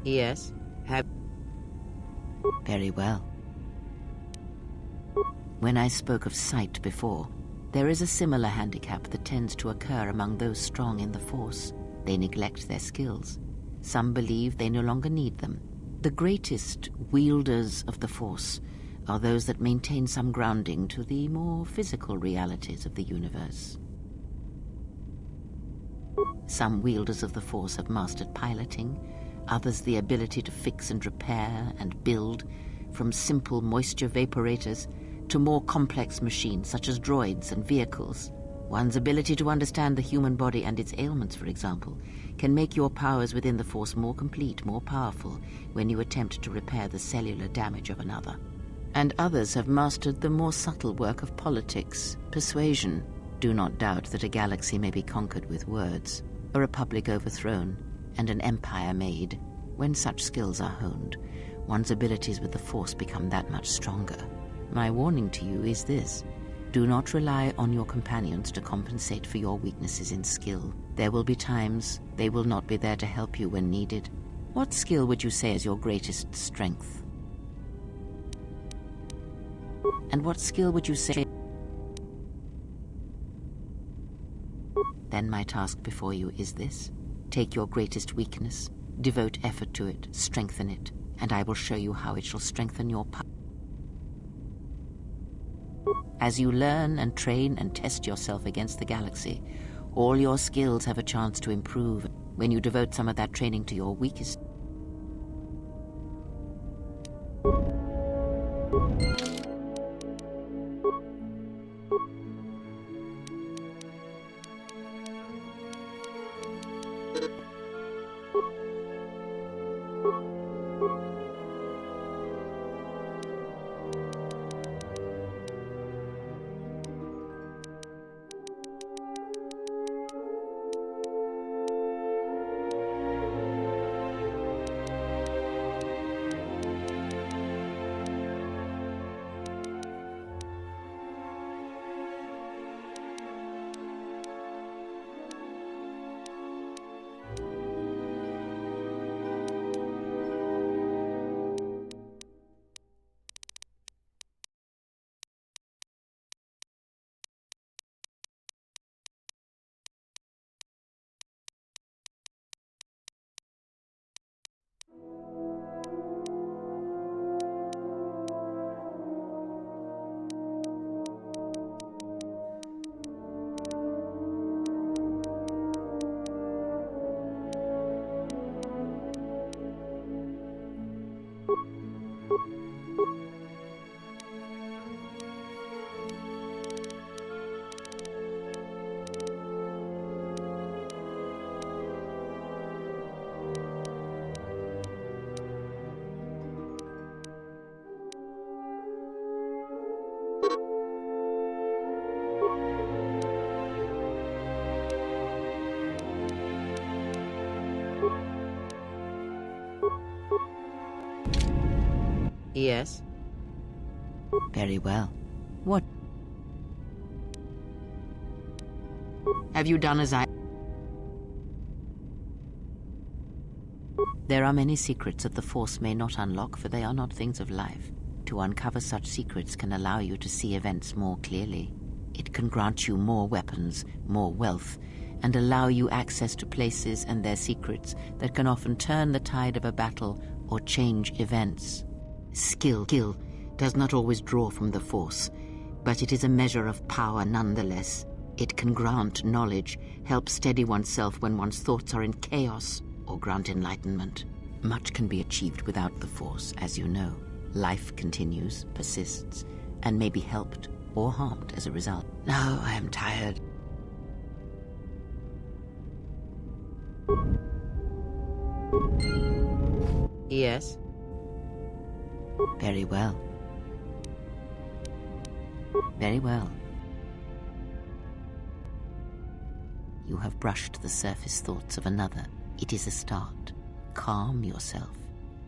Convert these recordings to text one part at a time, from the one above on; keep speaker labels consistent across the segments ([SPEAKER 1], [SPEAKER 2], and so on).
[SPEAKER 1] Yes.
[SPEAKER 2] Very well. When I spoke of sight before, there is a similar handicap that tends to occur among those strong in the Force. They neglect their skills. Some believe they no longer need them. The greatest wielders of the Force are those that maintain some grounding to the more physical realities of the universe. Some wielders of the Force have mastered piloting, others the ability to fix and repair and build, from simple moisture vaporators to more complex machines such as droids and vehicles. One's ability to understand the human body and its ailments, for example, can make your powers within the Force more complete, more powerful, when you attempt to repair the cellular damage of another. And others have mastered the more subtle work of politics, persuasion. Do not doubt that a galaxy may be conquered with words, a republic overthrown, and an empire made. When such skills are honed, one's abilities with the Force become that much stronger. My warning to you is this: do not rely on your companions to compensate for your weaknesses in skill. There will be times they will not be there to help you when needed. What skill would you say is your greatest strength? And what skill would you say? Then my task before you is this: take your greatest weakness, devote effort to it, strengthen it, and I will show you how it shall strengthen your power. As you learn and train and test yourself against the galaxy, all your skills have a chance to improve when you devote some of that training to your weakest.
[SPEAKER 1] Yes.
[SPEAKER 2] Very well. What?
[SPEAKER 1] Have you done as I...
[SPEAKER 2] There are many secrets that the Force may not unlock, for they are not things of life. To uncover such secrets can allow you to see events more clearly. It can grant you more weapons, more wealth, and allow you access to places and their secrets that can often turn the tide of a battle or change events. Skill does not always draw from the Force, but it is a measure of power nonetheless. It can grant knowledge, help steady oneself when one's thoughts are in chaos, or grant enlightenment. Much can be achieved without the Force, as you know. Life continues, persists, and may be helped or harmed as a result. Now I am tired.
[SPEAKER 1] Yes.
[SPEAKER 2] Very well. Very well. You have brushed the surface thoughts of another. It is a start. Calm yourself.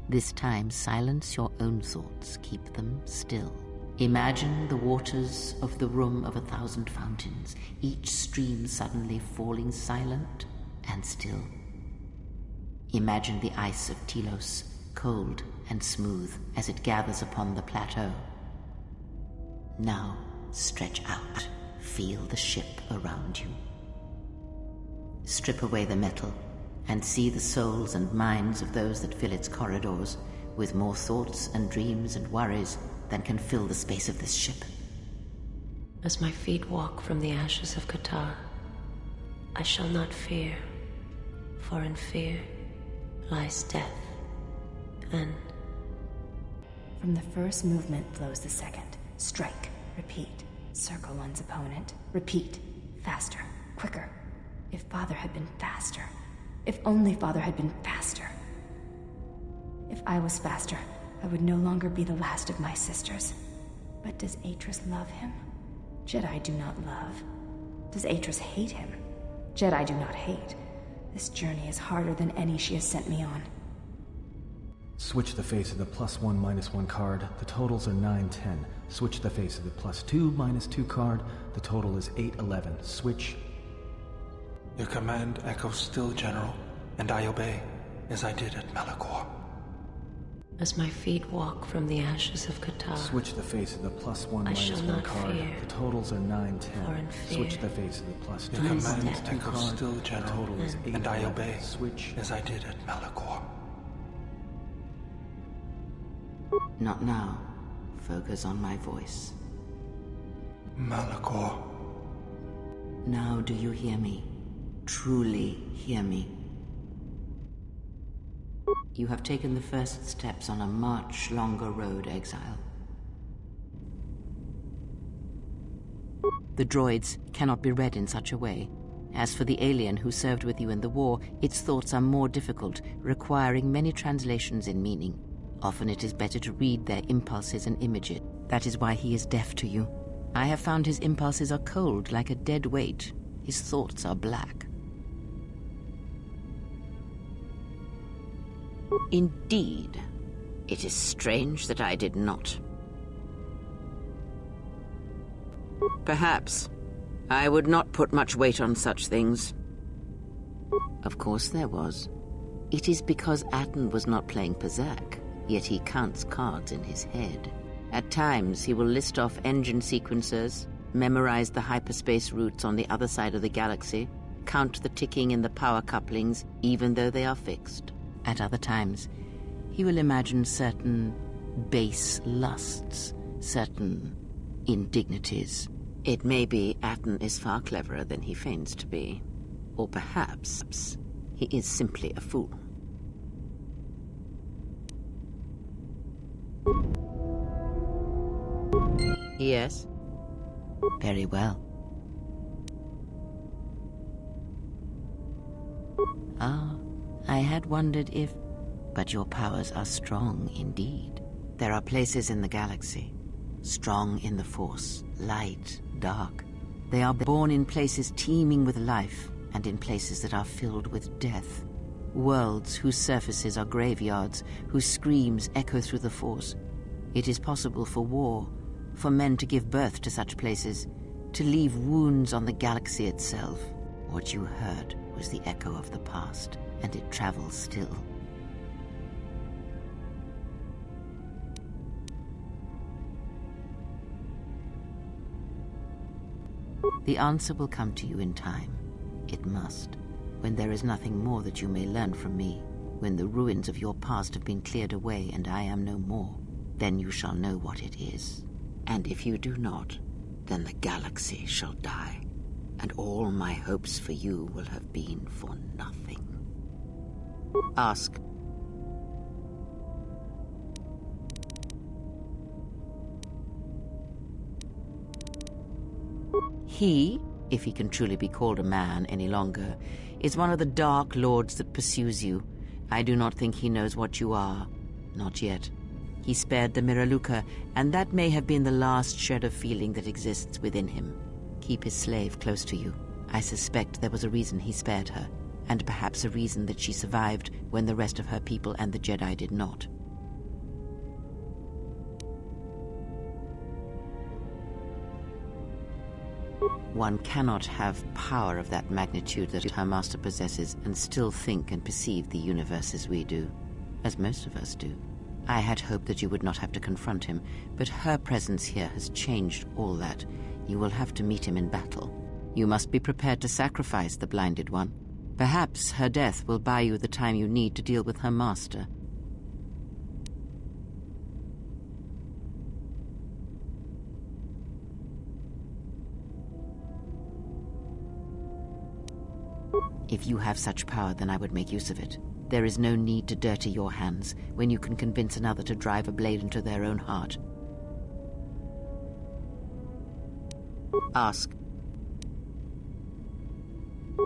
[SPEAKER 2] This time, silence your own thoughts. Keep them still. Imagine the waters of the room of 1,000 fountains, each stream suddenly falling silent and still. Imagine the ice of Telos, cold and smooth as it gathers upon the plateau. Now, stretch out. Feel the ship around you. Strip away the metal and see the souls and minds of those that fill its corridors with more thoughts and dreams and worries than can fill the space of this ship.
[SPEAKER 3] As my feet walk from the ashes of KOTOR, I shall not fear, for in fear lies death, and...
[SPEAKER 4] From the first movement flows the second. Strike, repeat, circle one's opponent, repeat, faster, quicker. If Father had been faster. If only Father had been faster. If I was faster, I would no longer be the last of my sisters. But does Atris love him? Jedi do not love. Does Atris hate him? Jedi do not hate. This journey is harder than any she has sent me on.
[SPEAKER 5] Switch the face of the +1 -1 card. The totals are 9-10. Switch the face of the +2 -2 card. The total is 8-11. Switch.
[SPEAKER 6] Your command echoes still, General, and I obey, as I did at Malachor.
[SPEAKER 3] As my feet walk from the ashes of KOTOR,
[SPEAKER 5] Switch the face of the +1
[SPEAKER 3] I shall
[SPEAKER 5] -1
[SPEAKER 3] not
[SPEAKER 5] card.
[SPEAKER 3] fear,
[SPEAKER 5] The totals are 9-10.
[SPEAKER 3] for in fear
[SPEAKER 5] Switch the face of the +2
[SPEAKER 6] Your command
[SPEAKER 3] death.
[SPEAKER 6] echoes
[SPEAKER 5] card.
[SPEAKER 6] still,
[SPEAKER 5] The
[SPEAKER 6] General,
[SPEAKER 5] total is 8
[SPEAKER 6] and I obey,
[SPEAKER 5] Switch.
[SPEAKER 6] as I did at Malachor.
[SPEAKER 2] Not now. Focus on my voice.
[SPEAKER 6] Malachor.
[SPEAKER 2] Now do you hear me? Truly hear me. You have taken the first steps on a much longer road, exile. The droids cannot be read in such a way. As for the alien who served with you in the war, its thoughts are more difficult, requiring many translations in meaning. Often it is better to read their impulses and image it. That is why he is deaf to you. I have found his impulses are cold, like a dead weight. His thoughts are black. Indeed. It is strange that I did not. Perhaps. I would not put much weight on such things. Of course there was. It is because Atten was not playing Pazak, yet he counts cards in his head. At times he will list off engine sequencers, memorize the hyperspace routes on the other side of the galaxy, count the ticking in the power couplings, even though they are fixed. At other times, he will imagine certain base lusts, certain indignities. It may be Atten is far cleverer than he feigns to be. Or perhaps he is simply a fool. Yes. Very well. Ah, I had wondered if... But your powers are strong indeed. There are places in the galaxy, strong in the Force, light, dark. They are born in places teeming with life, and in places that are filled with death. Worlds whose surfaces are graveyards, whose screams echo through the Force. It is possible for war, for men to give birth to such places, to leave wounds on the galaxy itself. What you heard was the echo of the past, and it travels still. The answer will come to you in time. It must. When there is nothing more that you may learn from me, when the ruins of your past have been cleared away and I am no more, then you shall know what it is. And if you do not, then the galaxy shall die, and all my hopes for you will have been for nothing. Ask. He, if he can truly be called a man any longer, is one of the dark lords that pursues you. I do not think he knows what you are. Not yet. He spared the Miraluka, and that may have been the last shred of feeling that exists within him. Keep his slave close to you. I suspect there was a reason he spared her, and perhaps a reason that she survived when the rest of her people and the Jedi did not. One cannot have power of that magnitude that her master possesses and still think and perceive the universe as we do, as most of us do. I had hoped that you would not have to confront him, but her presence here has changed all that. You will have to meet him in battle. You must be prepared to sacrifice the blinded one. Perhaps her death will buy you the time you need to deal with her master. If you have such power, then I would make use of it. There is no need to dirty your hands when you can convince another to drive a blade into their own heart. Ask.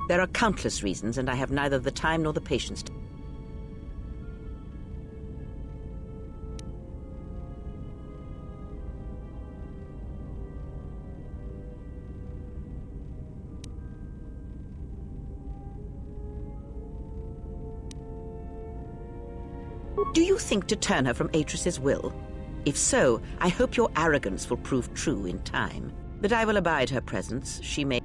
[SPEAKER 2] There are countless reasons, and I have neither the time nor the patience to... Do you think to turn her from Atris's will? If so, I hope your arrogance will prove true in time. But I will abide her presence. She may...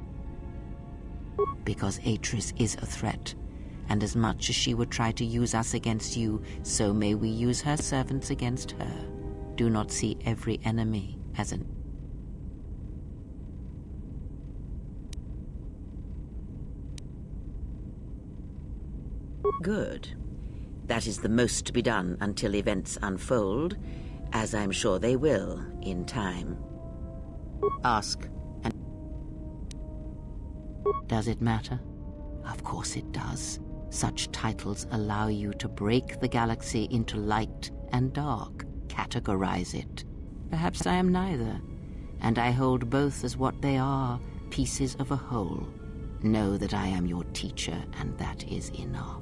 [SPEAKER 2] Because Atris is a threat, and as much as she would try to use us against you, so may we use her servants against her. Do not see every enemy as an... Good. That is the most to be done until events unfold, as I'm sure they will in time. Ask, and... Does it matter? Of course it does. Such titles allow you to break the galaxy into light and dark, categorize it. Perhaps I am neither, and I hold both as what they are, pieces of a whole. Know that I am your teacher, and that is enough.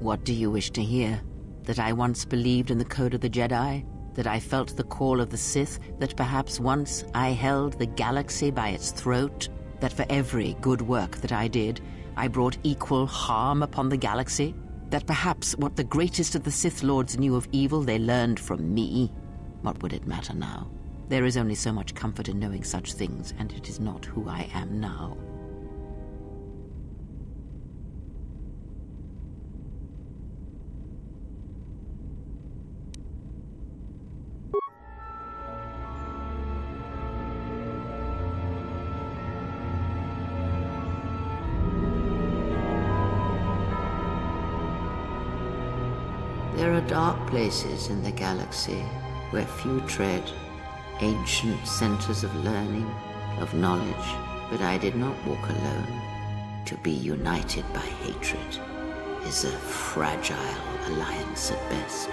[SPEAKER 2] What do you wish to hear? That I once believed in the code of the Jedi? That I felt the call of the Sith? That perhaps once I held the galaxy by its throat? That for every good work that I did, I brought equal harm upon the galaxy? That perhaps what the greatest of the Sith Lords knew of evil they learned from me? What would it matter now? There is only so much comfort in knowing such things, and it is not who I am now. There are dark places in the galaxy where few tread, ancient centers of learning, of knowledge, but I did not walk alone. To be united by hatred is a fragile alliance at best.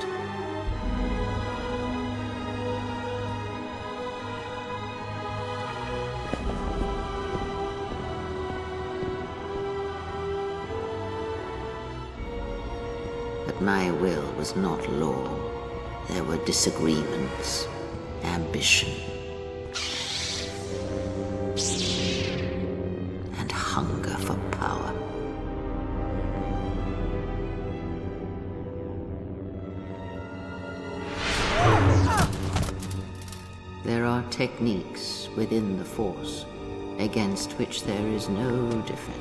[SPEAKER 2] But my will was not law. There were disagreements, ambition, and hunger for power. There are techniques within the Force against which there is no defense.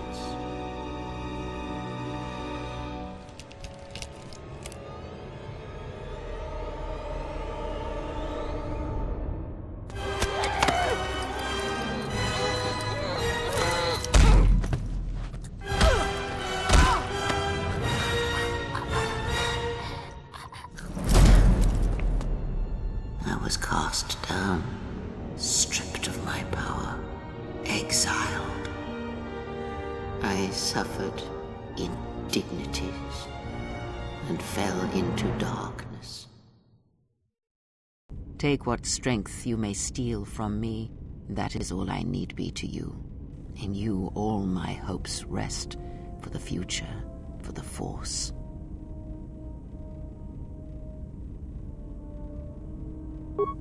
[SPEAKER 2] I was cast down, stripped of my power, exiled. I suffered indignities and fell into darkness. Take what strength you may steal from me. That is all I need be to you. In you all my hopes rest for the future, for the Force.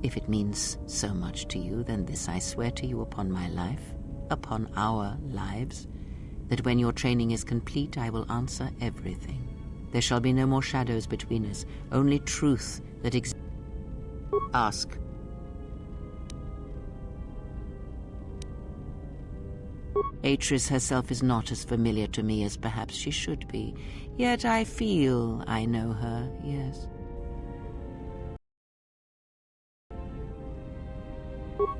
[SPEAKER 2] If it means so much to you, then this I swear to you upon my life, upon our lives, that when your training is complete, I will answer everything. There shall be no more shadows between us, only truth that exists. Ask. Atris herself is not as familiar to me as perhaps she should be, yet I feel I know her, yes.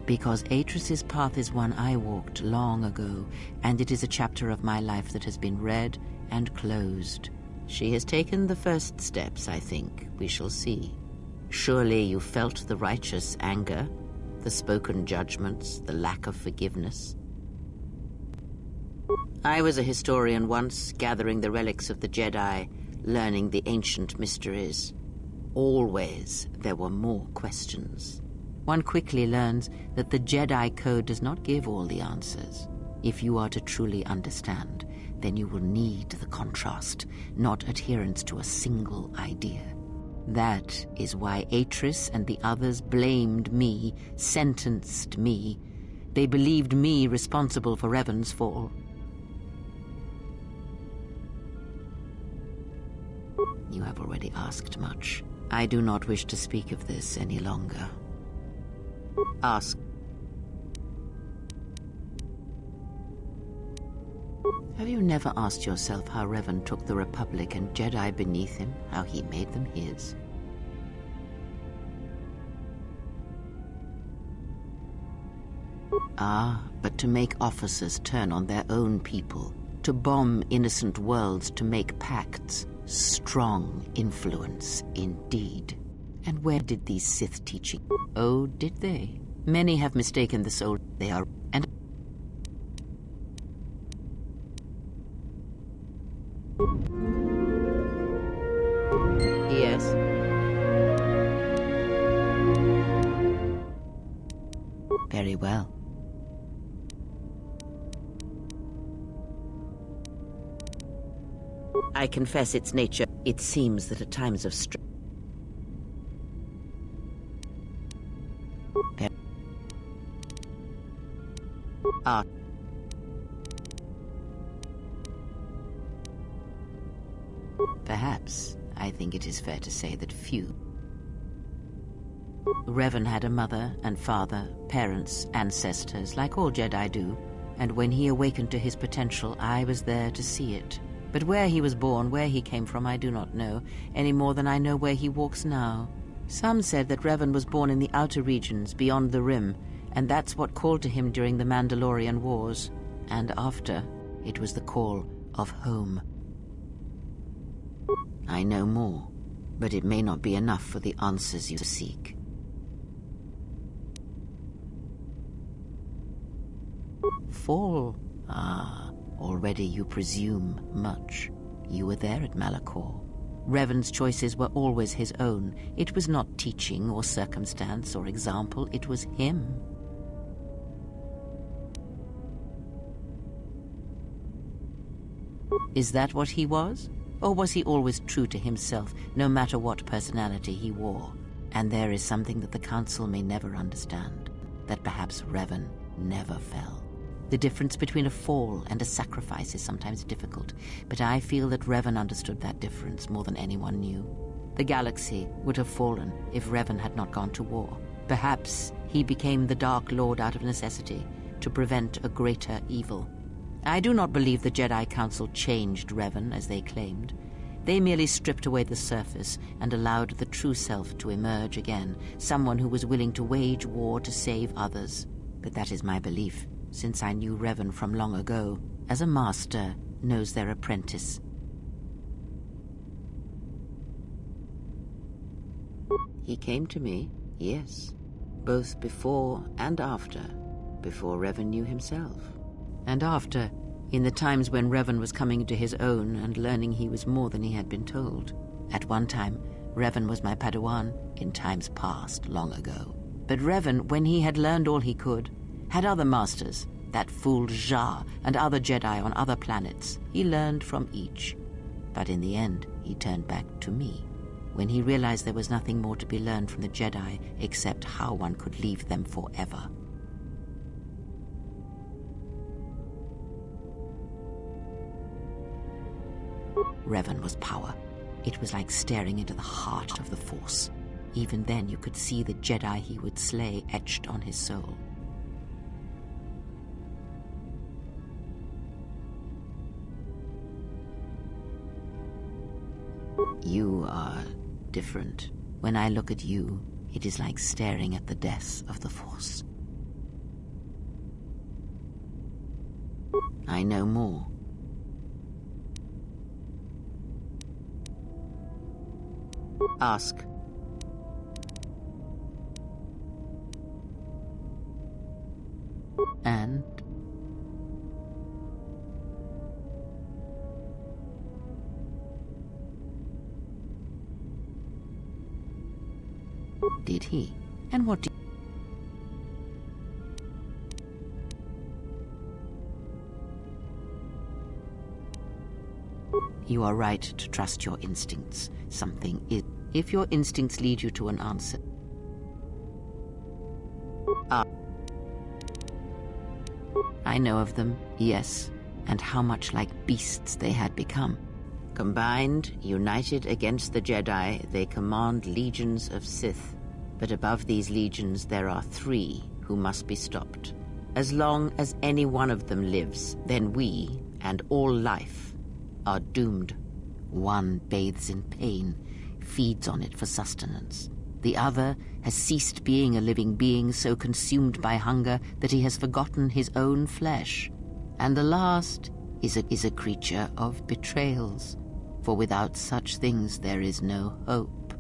[SPEAKER 2] Because Atris's path is one I walked long ago, and it is a chapter of my life that has been read and closed. She has taken the first steps, I think. We shall see. Surely you felt the righteous anger, the spoken judgments, the lack of forgiveness. I was a historian once, gathering the relics of the Jedi, learning the ancient mysteries. Always there were more questions. One quickly learns that the Jedi Code does not give all the answers. If you are to truly understand, then you will need the contrast, not adherence to a single idea. That is why Atris and the others blamed me, sentenced me. They believed me responsible for Revan's fall. You have already asked much. I do not wish to speak of this any longer. Ask. Have you never asked yourself how Revan took the Republic and Jedi beneath him, how he made them his? Ah, but to make officers turn on their own people, to bomb innocent worlds, to make pacts, strong influence indeed. And where did these Sith teaching? Oh, did they? Many have mistaken the soul. They are... and... Yes. Very well. I confess its nature. It seems that at times of stress... Perhaps, I think it is fair to say that few. Revan had a mother and father, parents, ancestors, like all Jedi do, and when he awakened to his potential, I was there to see it. But where he was born, where he came from, I do not know, any more than I know where he walks now. Some said that Revan was born in the outer regions, beyond the Rim, and that's what called to him during the Mandalorian Wars. And after, it was the call of home. I know more, but it may not be enough for the answers you seek. Fall? Ah, already you presume much. You were there at Malachor. Revan's choices were always his own. It was not teaching or circumstance or example, it was him. Is that what he was? Or was he always true to himself, no matter what personality he wore? And there is something that the Council may never understand, that perhaps Revan never fell. The difference between a fall and a sacrifice is sometimes difficult, but I feel that Revan understood that difference more than anyone knew. The galaxy would have fallen if Revan had not gone to war. Perhaps he became the Dark Lord out of necessity, to prevent a greater evil. I do not believe the Jedi Council changed Revan, as they claimed. They merely stripped away the surface and allowed the true self to emerge again, someone who was willing to wage war to save others. But that is my belief, since I knew Revan from long ago, as a master knows their apprentice. He came to me, yes, both before and after, before Revan knew himself. And after, in the times when Revan was coming to his own and learning he was more than he had been told. At one time, Revan was my Padawan, in times past, long ago. But Revan, when he had learned all he could, had other masters, that fool Jah and other Jedi on other planets. He learned from each. But in the end, he turned back to me, when he realized there was nothing more to be learned from the Jedi except how one could leave them forever. Revan was power. It was like staring into the heart of the Force. Even then you could see the Jedi he would slay etched on his soul. You are different. When I look at you, it is like staring at the death of the Force. I know more. Ask. And? Did he? And what did... You are right to trust your instincts. Something is... If your instincts lead you to an answer... I know of them, yes, and how much like beasts they had become. Combined, united against the Jedi, they command legions of Sith. But above these legions there are 3 who must be stopped. As long as any one of them lives, then we, and all life, are doomed. One bathes in pain, feeds on it for sustenance. The other has ceased being a living being, so consumed by hunger that he has forgotten his own flesh. And the last is a creature of betrayals, for without such things there is no hope.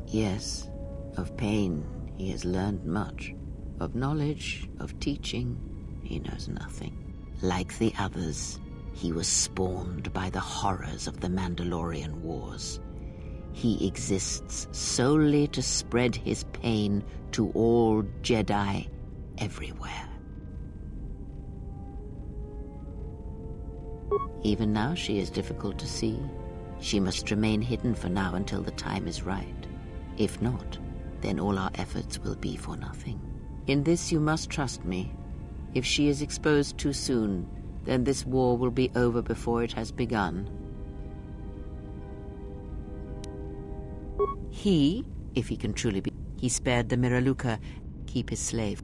[SPEAKER 2] Yes, of pain he has learned much. Of knowledge, of teaching, he knows nothing. Like the others, he was spawned by the horrors of the Mandalorian Wars. He exists solely to spread his pain to all Jedi everywhere. Even now she is difficult to see. She must remain hidden for now until the time is right. If not, then all our efforts will be for nothing. In this you must trust me. If she is exposed too soon, then this war will be over before it has begun. He, if he can truly be, he spared the Miraluka, keep his slave.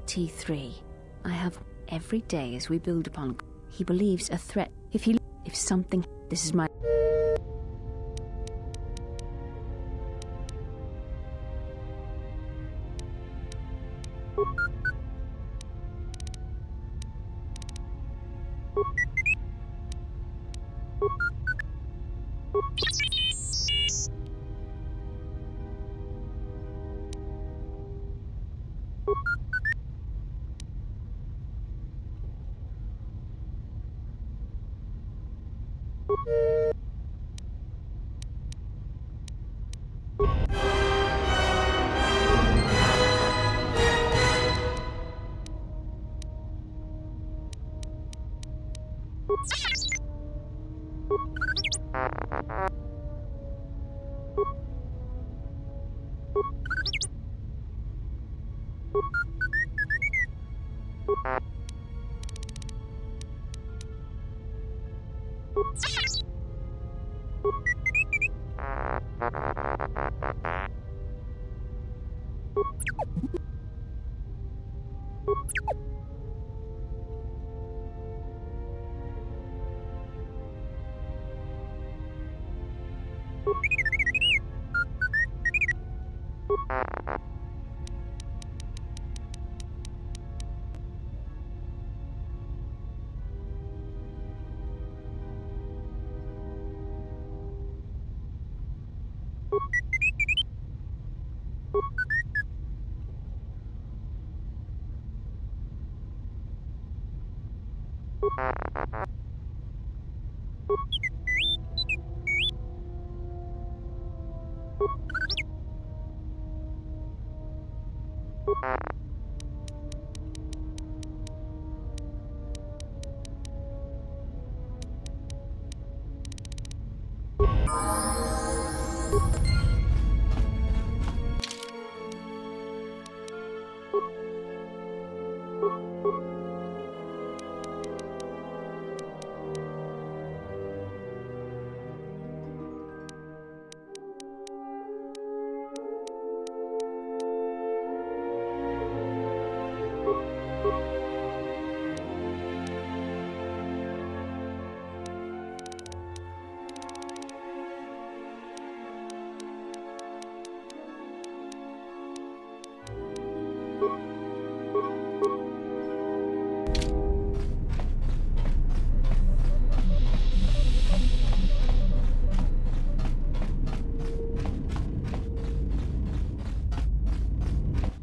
[SPEAKER 4] T3. I have every day as we build upon. He believes a threat. If something, this is my.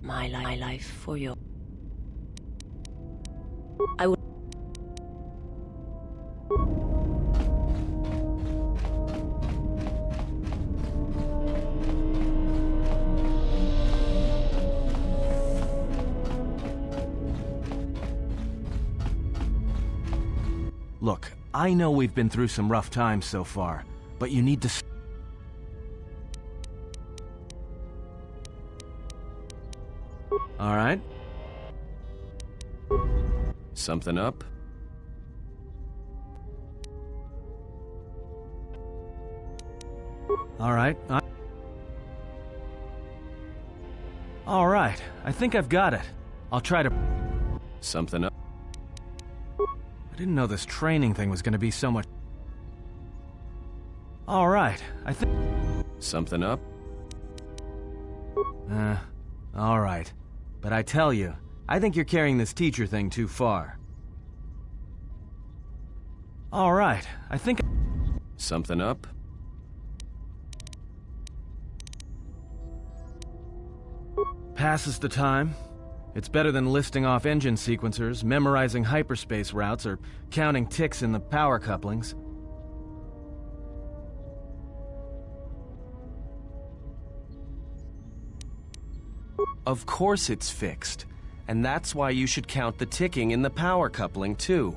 [SPEAKER 3] My life for your... I would...
[SPEAKER 5] Look, I know we've been through some rough times so far, but you need to... All right.
[SPEAKER 7] Something up?
[SPEAKER 5] All right. All right. I think I've got it. I'll try to...
[SPEAKER 7] Something up?
[SPEAKER 5] I didn't know this training thing was going to be so much... All right. I think...
[SPEAKER 7] Something up?
[SPEAKER 5] All right. But I tell you, I think you're carrying this teacher thing too far. All right. I think...
[SPEAKER 7] Something up?
[SPEAKER 5] Passes the time. It's better than listing off engine sequencers, memorizing hyperspace routes, or counting ticks in the power couplings.
[SPEAKER 7] Of course it's fixed. And that's why you should count the ticking in the power coupling, too.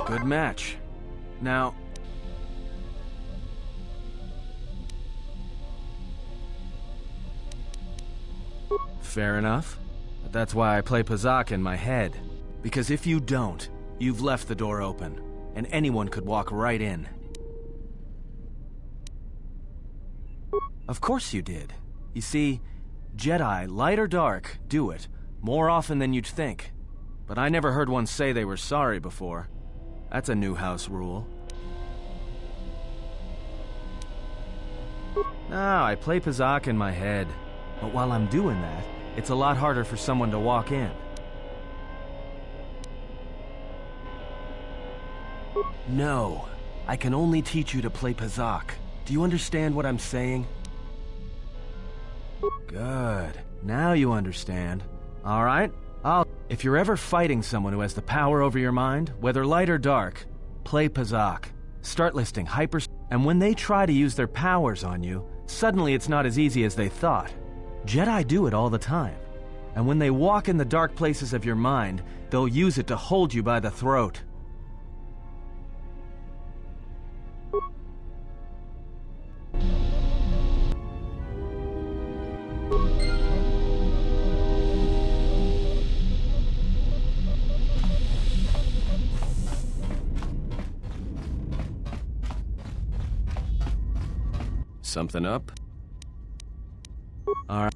[SPEAKER 5] Good match. Now... Fair enough. But that's why I play Pazak in my head. Because if you don't, you've left the door open, and anyone could walk right in. Of course you did. You see, Jedi, light or dark, do it.
[SPEAKER 7] More often than you'd think. But I never heard one say they were sorry before. That's a new house rule. No, I play Pazak in my head. But while I'm doing that, it's a lot harder for someone to walk in. No, I can only teach you to play Pazak. Do you understand what I'm saying? Good. Now you understand. All right, If you're ever fighting someone who has the power over your mind, whether light or dark, play Pazak. Start listing hyper... And when they try to use their powers on you, suddenly it's not as easy as they thought. Jedi do it all the time. And when they walk in the dark places of your mind, they'll use it to hold you by the throat. Something up? All right.